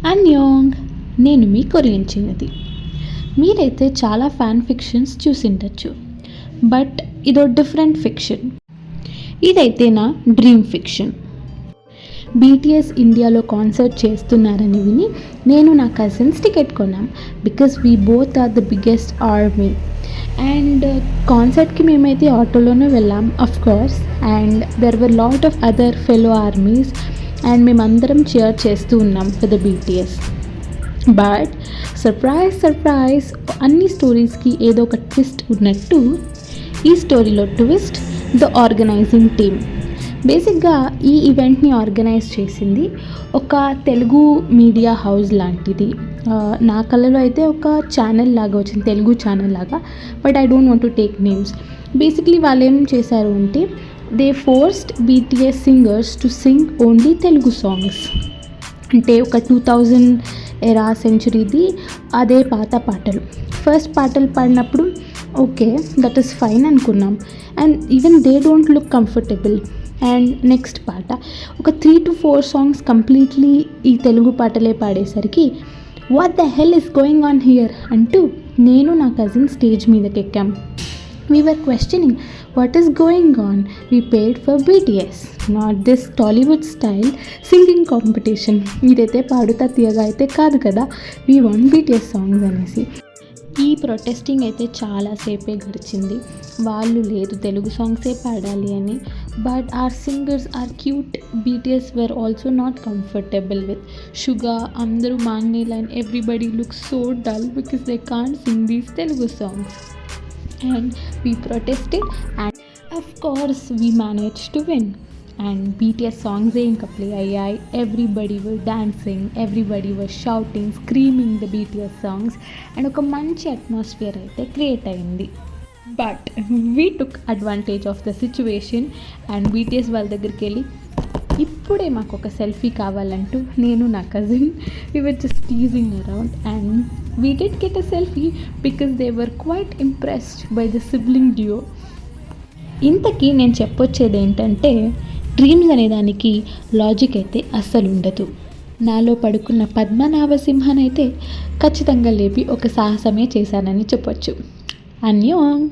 అన్యోంగ్, నేను మీ కొరియన్ చిన్నది. మీరైతే చాలా ఫ్యాన్ ఫిక్షన్స్ చూసిండొచ్చు, బట్ ఇదో డిఫరెంట్ ఫిక్షన్. ఇదైతే నా డ్రీమ్ ఫిక్షన్. బీటీఎస్ ఇండియాలో కాన్సర్ట్ చేస్తున్నారని విని నేను నా కజిన్స్ టికెట్ కొన్నాం. Because we both are the biggest army. And కాన్సర్ట్కి మేమైతే ఆటోలోనే వెళ్ళాం of course. And there were lot of other fellow armies and మేమందరం cheer చేస్తూ ఉన్నాం for the BTS. But surprise, అన్ని స్టోరీస్కి ఏదో ఒక ట్విస్ట్ ఉన్నట్టు ఈ స్టోరీలో ట్విస్ట్ ద ఆర్గనైజింగ్ టీమ్. బేసిక్గా ఈ ఈవెంట్ని ఆర్గనైజ్ చేసింది ఒక తెలుగు మీడియా హౌస్ లాంటిది. నా కళ్ళలో అయితే ఒక ఛానల్ లాగా వచ్చింది, తెలుగు ఛానల్ లాగా. But I don't want to take names. Basically వాళ్ళు ఏం చేశారు అంటే they forced BTS singers to sing only Telugu songs. అంటే ఒక 2000 ఎరా సెంచురీది అదే పాత పాటలు. ఫస్ట్ పాటలు పాడినప్పుడు ఓకే దట్ ఈస్ ఫైన్ అనుకున్నాం. And even they don't look comfortable. And next పాట ఒక 3 to 4 సాంగ్స్ కంప్లీట్లీ ఈ తెలుగు పాటలే పాడేసరికి what the hell is going on here అంటూ నేను నా కజిన్ స్టేజ్ మీదకి ఎక్కాం. We were questioning what is going on. We paid for BTS, not this Tollywood style singing competition. ఇదైతే పాడుతా తీయగా అయితే కాదు కదా, we want BTS songs అనేసి. ఈ ప్రొటెస్టింగ్ అయితే చాలాసేపే గడిచింది. వాళ్ళు లేదు తెలుగు సాంగ్సే పాడాలి అని. But our singers are cute. BTS were also not comfortable with Suga. అందరూ మాంగ్నీల్ and everybody look so dull because they can't sing these Telugu songs. And we protested and of course we managed to win. And BTS songs ఇంకా play అయ్యాయి. Everybody was dancing, everybody was shouting, screaming the BTS songs and ఒక మంచి atmosphere అయితే create అయింది. But we took advantage of the situation and BTS వాళ్ళ దగ్గరికి వెళ్ళి ఇప్పుడే మాకు ఒక సెల్ఫీ కావాలంటూ నేను నా cousin we were just teasing around and we did get a selfie because they were quite impressed by the sibling duo. ఇంతకీ నేను చెప్పొచ్చేది ఏంటంటే డ్రీమ్స్ అనేదానికి లాజిక్ అయితే అస్సలు ఉండదు. నాలో పడుకున్న పద్మనాభసింహనైతే ఖచ్చితంగా లేపి ఒక సాహసమే చేశానని చెప్పొచ్చు. అన్యోంగ్.